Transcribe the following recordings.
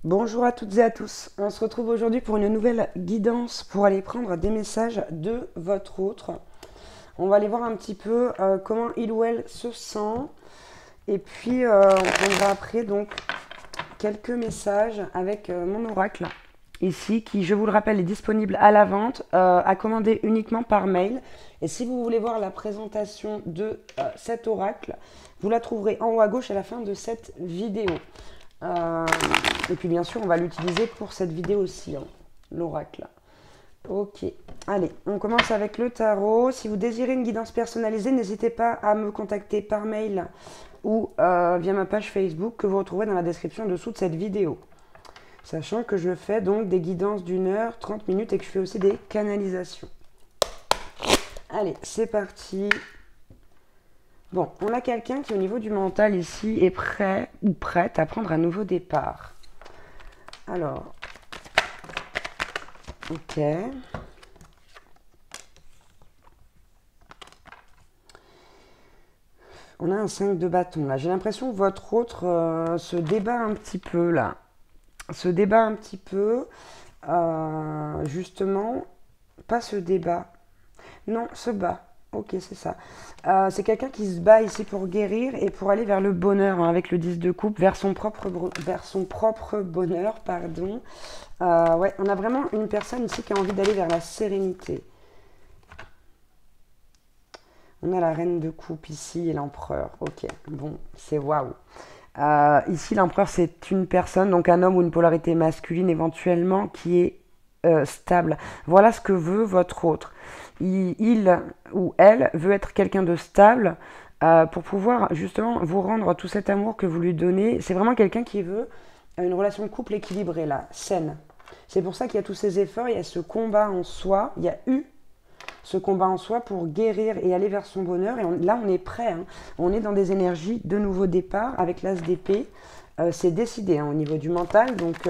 Bonjour à toutes et à tous. On se retrouve aujourd'hui pour une nouvelle guidance pour aller prendre des messages de votre autre. On va aller voir un petit peu comment il ou elle se sent. Et puis on prendra après donc quelques messages avec mon oracle ici qui, je vous le rappelle, est disponible à la vente, à commander uniquement par mail. Et si vous voulez voir la présentation de cet oracle, vous la trouverez en haut à gauche à la fin de cette vidéo. Euh, et puis bien sûr, on va l'utiliser pour cette vidéo aussi, hein, l'oracle. Ok, allez, on commence avec le tarot. Si vous désirez une guidance personnalisée, n'hésitez pas à me contacter par mail ou via ma page Facebook que vous retrouverez dans la description dessous de cette vidéo. Sachant que je fais donc des guidances d'1 heure, 30 minutes et que je fais aussi des canalisations. Allez, c'est parti. Bon, on a quelqu'un qui au niveau du mental ici est prêt ou prête à prendre un nouveau départ. Alors, ok. On a un 5 de bâton là. J'ai l'impression que votre autre se débat un petit peu là. Se débat un petit peu. Justement, pas se débat. Non, se bat. Ok, c'est ça. C'est quelqu'un qui se bat ici pour guérir et pour aller vers le bonheur, hein, avec le 10 de coupe, vers son propre bonheur, pardon. Ouais, on a vraiment une personne ici qui a envie d'aller vers la sérénité. On a la reine de coupe ici et l'empereur. Ok, bon, c'est waouh. Ici, l'empereur, c'est une personne, donc un homme ou une polarité masculine éventuellement, qui est stable. Voilà ce que veut votre autre. Il ou elle veut être quelqu'un de stable pour pouvoir justement vous rendre tout cet amour que vous lui donnez. C'est vraiment quelqu'un qui veut une relation de couple équilibrée, là, saine. C'est pour ça qu'il y a tous ces efforts, il y a ce combat en soi, il y a eu ce combat en soi pour guérir et aller vers son bonheur. Et là, on est prêt, hein. On est dans des énergies de nouveau départ avec l'as d'épée. C'est décidé, hein, au niveau du mental. Donc,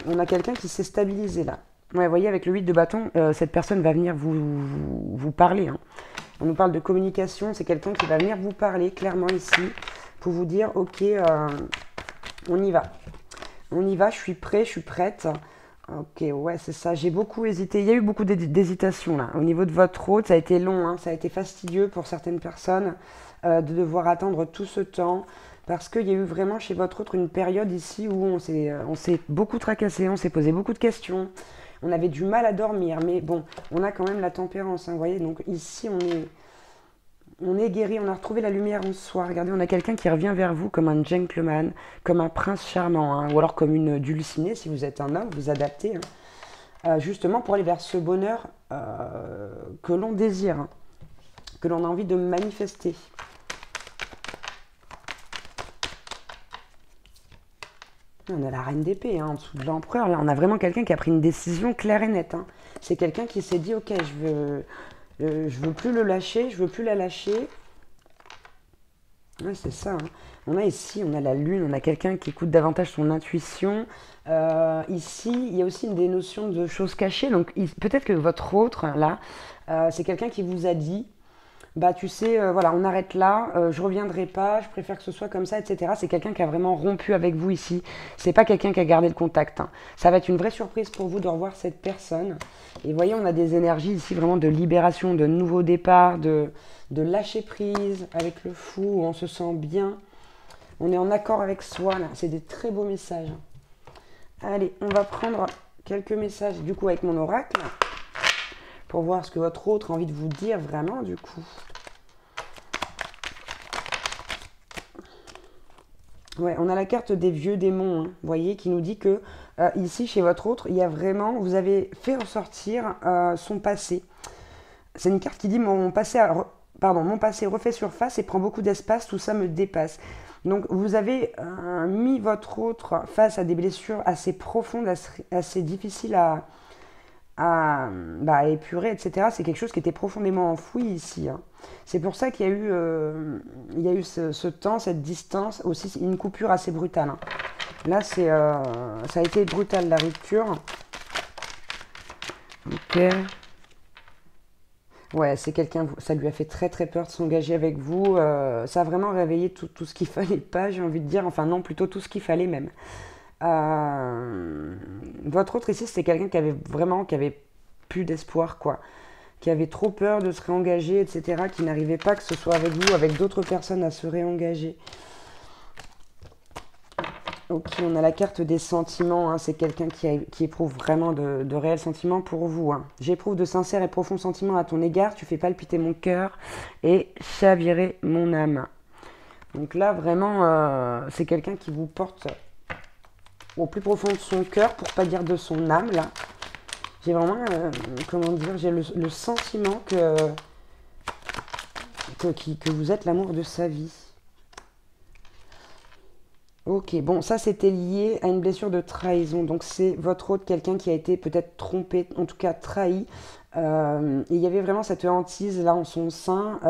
on a quelqu'un qui s'est stabilisé là. Ouais, vous voyez, avec le 8 de bâton, cette personne va venir vous parler, hein. On nous parle de communication. C'est quelqu'un qui va venir vous parler clairement ici pour vous dire, ok, on y va. On y va, je suis prêt, je suis prête. Ok, ouais, c'est ça. J'ai beaucoup hésité. Il y a eu beaucoup d'hésitation là. Au niveau de votre hôte, ça a été long, hein, ça a été fastidieux pour certaines personnes de devoir attendre tout ce temps. Parce qu'il y a eu vraiment chez votre autre une période ici où on s'est beaucoup tracassé, on s'est posé beaucoup de questions. On avait du mal à dormir, mais bon, on a quand même la tempérance, hein, vous voyez. Donc ici, on est guéri, on a retrouvé la lumière en soi. Regardez, on a quelqu'un qui revient vers vous comme un gentleman, comme un prince charmant, hein, ou alors comme une dulcinée si vous êtes un homme, vous adaptez, hein, justement pour aller vers ce bonheur que l'on désire, hein, que l'on a envie de manifester. On a la reine d'épée, hein, en dessous de l'empereur. Là, on a vraiment quelqu'un qui a pris une décision claire et nette, hein. C'est quelqu'un qui s'est dit, ok, je veux plus le lâcher, je veux plus la lâcher. Ouais, c'est ça, hein. On a ici, on a la lune, on a quelqu'un qui écoute davantage son intuition. Ici, il y a aussi des notions de choses cachées. Donc, peut-être que votre autre, là, c'est quelqu'un qui vous a dit, bah tu sais, voilà, on arrête là, je reviendrai pas, je préfère que ce soit comme ça, etc. C'est quelqu'un qui a vraiment rompu avec vous ici. C'est pas quelqu'un qui a gardé le contact, hein. Ça va être une vraie surprise pour vous de revoir cette personne. Et voyez, on a des énergies ici vraiment de libération, de nouveau départ, de lâcher prise avec le fou, où on se sent bien. On est en accord avec soi, là. C'est des très beaux messages. Allez, on va prendre quelques messages du coup avec mon oracle pour voir ce que votre autre a envie de vous dire vraiment du coup. Ouais, on a la carte des vieux démons, hein, vous voyez, qui nous dit que ici, chez votre autre, il y a vraiment, vous avez fait ressortir son passé. C'est une carte qui dit mon passé refait surface et prend beaucoup d'espace, tout ça me dépasse. Donc vous avez mis votre autre face à des blessures assez profondes, assez difficiles à épurer, etc. C'est quelque chose qui était profondément enfoui ici, hein. C'est pour ça qu'il y a eu ce temps, cette distance, aussi une coupure assez brutale, hein. Là, ça a été brutal la rupture. Ok. Ouais, c'est quelqu'un, ça lui a fait très très peur de s'engager avec vous. Ça a vraiment réveillé tout ce qu'il fallait pas, j'ai envie de dire. Enfin non, plutôt tout ce qu'il fallait même. Votre autre ici, c'était quelqu'un qui avait plus d'espoir, quoi. Qui avait trop peur de se réengager, etc. Qui n'arrivait pas, que ce soit avec vous, avec d'autres personnes, à se réengager. Ok, on a la carte des sentiments, hein. C'est quelqu'un qui éprouve vraiment de réels sentiments pour vous, hein. J'éprouve de sincères et profonds sentiments à ton égard, tu fais palpiter mon cœur et chavirer mon âme. Donc là, vraiment, c'est quelqu'un qui vous porte au plus profond de son cœur, pour pas dire de son âme, là. J'ai vraiment, comment dire, j'ai le sentiment que vous êtes l'amour de sa vie. Ok, bon, ça c'était lié à une blessure de trahison. Donc c'est votre autre, quelqu'un qui a été peut-être trompé, en tout cas trahi. Et il y avait vraiment cette hantise là en son sein,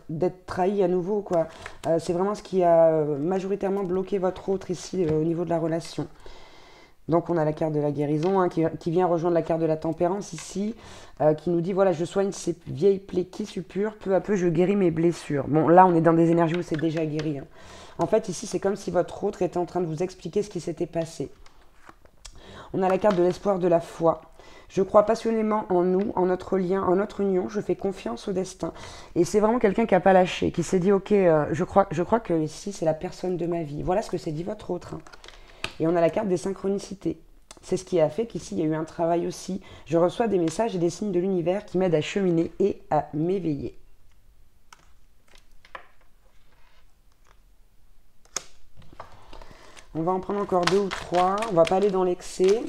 d'être trahi à nouveau, quoi. C'est vraiment ce qui a majoritairement bloqué votre autre ici, au niveau de la relation. Donc on a la carte de la guérison, hein, qui vient rejoindre la carte de la tempérance ici, qui nous dit, voilà, je soigne ces vieilles plaies qui suppurent, peu à peu je guéris mes blessures. Bon, là on est dans des énergies où c'est déjà guéri, hein. En fait, ici, c'est comme si votre autre était en train de vous expliquer ce qui s'était passé. On a la carte de l'espoir, de la foi. Je crois passionnément en nous, en notre lien, en notre union. Je fais confiance au destin. Et c'est vraiment quelqu'un qui n'a pas lâché, qui s'est dit, ok, je crois que ici, c'est la personne de ma vie. Voilà ce que s'est dit votre autre, hein. Et on a la carte des synchronicités. C'est ce qui a fait qu'ici, il y a eu un travail aussi. Je reçois des messages et des signes de l'univers qui m'aident à cheminer et à m'éveiller. On va en prendre encore 2 ou 3. On va pas aller dans l'excès.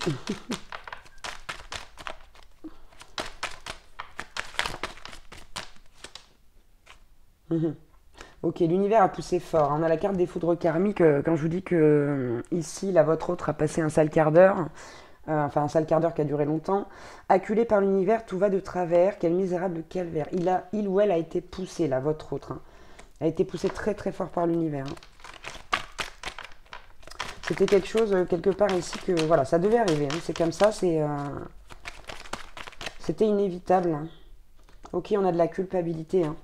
Ok, l'univers a poussé fort. On a la carte des foudres karmiques. Quand je vous dis que ici, là, votre autre a passé un sale quart d'heure, enfin un sale quart d'heure qui a duré longtemps, acculé par l'univers, tout va de travers. Quel misérable calvaire. Il ou elle a été poussé, là, votre autre, hein. A été poussé très très fort par l'univers, hein. C'était quelque chose, quelque part ici, que voilà, ça devait arriver, hein. C'est comme ça, c'était inévitable, hein. Ok, on a de la culpabilité, hein.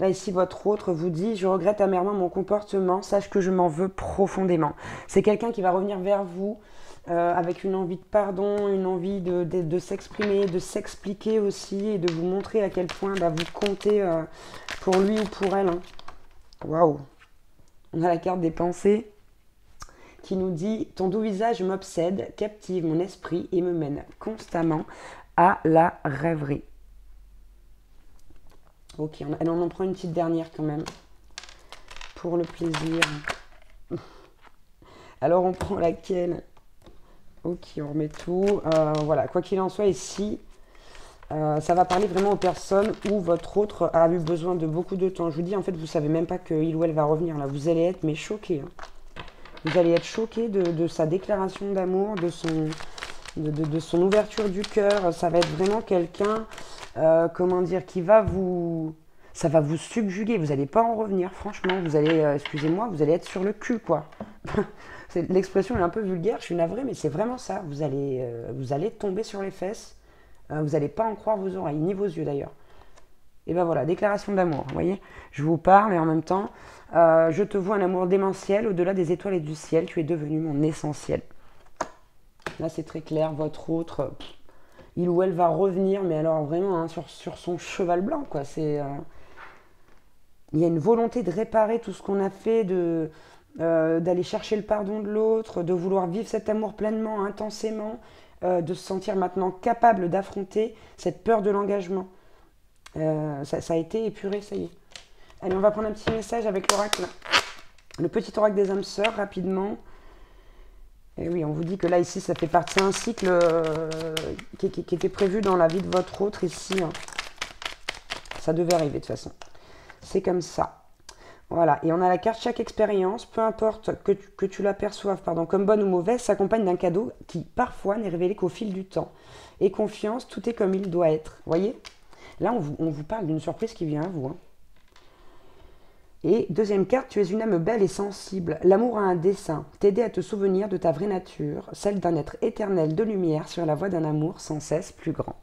Là, ici, votre autre vous dit, je regrette amèrement mon comportement, sache que je m'en veux profondément. C'est quelqu'un qui va revenir vers vous avec une envie de pardon, une envie de s'exprimer, de s'expliquer aussi, et de vous montrer à quel point vous comptez pour lui ou pour elle, hein. Waouh! On a la carte des pensées qui nous dit, ton doux visage m'obsède, captive mon esprit et me mène constamment à la rêverie. Ok, on en prend une petite dernière quand même, pour le plaisir. Alors on prend laquelle? Ok, on remet tout. Voilà, quoi qu'il en soit ici, ça va parler vraiment aux personnes où votre autre a eu besoin de beaucoup de temps. Je vous dis, en fait, vous savez même pas qu'il ou elle va revenir, là. Vous allez être, mais choqués, hein. Vous allez être choqués de sa déclaration d'amour, de son ouverture du cœur. Ça va être vraiment quelqu'un, comment dire, ça va vous subjuguer. Vous n'allez pas en revenir, franchement. Vous allez, excusez-moi, vous allez être sur le cul, quoi. L'expression est un peu vulgaire, je suis navrée, mais c'est vraiment ça. Vous allez tomber sur les fesses. Vous n'allez pas en croire vos oreilles, ni vos yeux d'ailleurs. Et ben voilà, déclaration d'amour, vous voyez. Je vous parle et en même temps, je te vois un amour démentiel, au-delà des étoiles et du ciel, tu es devenu mon essentiel. Là c'est très clair, votre autre, il ou elle va revenir, mais alors vraiment, hein, sur son cheval blanc, quoi. Il y a une volonté de réparer tout ce qu'on a fait, d'aller chercher le pardon de l'autre, de vouloir vivre cet amour pleinement, intensément, de se sentir maintenant capable d'affronter cette peur de l'engagement. Ça a été épuré, ça y est. Allez, on va prendre un petit message avec l'oracle. Le petit oracle des âmes sœurs, rapidement. Et oui, on vous dit que là, ici, ça fait partie d'un cycle qui était prévu dans la vie de votre autre, ici, hein. Ça devait arriver, de toute façon. C'est comme ça. Voilà, et on a la carte, chaque expérience, peu importe que tu l'aperçoives, comme bonne ou mauvaise, s'accompagne d'un cadeau qui, parfois, n'est révélé qu'au fil du temps. Et confiance, tout est comme il doit être. Voyez ? Là, on vous parle d'une surprise qui vient à vous, hein. Et deuxième carte, tu es une âme belle et sensible. L'amour a un dessein, t'aider à te souvenir de ta vraie nature, celle d'un être éternel de lumière sur la voie d'un amour sans cesse plus grand.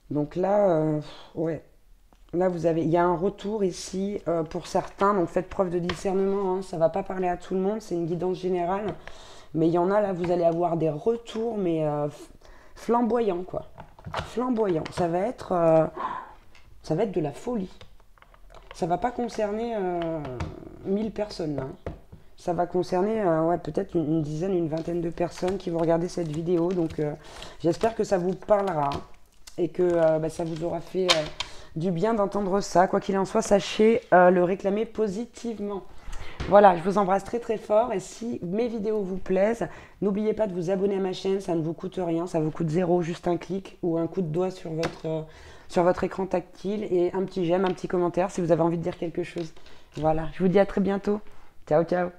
Donc là, ouais, Là, il y a un retour ici pour certains, donc faites preuve de discernement, hein, ça ne va pas parler à tout le monde, c'est une guidance générale, mais il y en a là, vous allez avoir des retours, mais flamboyants, quoi. Flamboyants, ça va être de la folie. Ça va pas concerner 1000 personnes, là, hein. Ça va concerner ouais, peut-être une dizaine, une vingtaine de personnes qui vont regarder cette vidéo, donc j'espère que ça vous parlera, hein, et que bah, ça vous aura fait du bien d'entendre ça. Quoi qu'il en soit, sachez le réclamer positivement. Voilà, je vous embrasse très très fort et si mes vidéos vous plaisent, n'oubliez pas de vous abonner à ma chaîne, ça ne vous coûte rien, ça vous coûte zéro, juste un clic ou un coup de doigt sur votre écran tactile et un petit j'aime, un petit commentaire si vous avez envie de dire quelque chose. Voilà, je vous dis à très bientôt. Ciao ciao.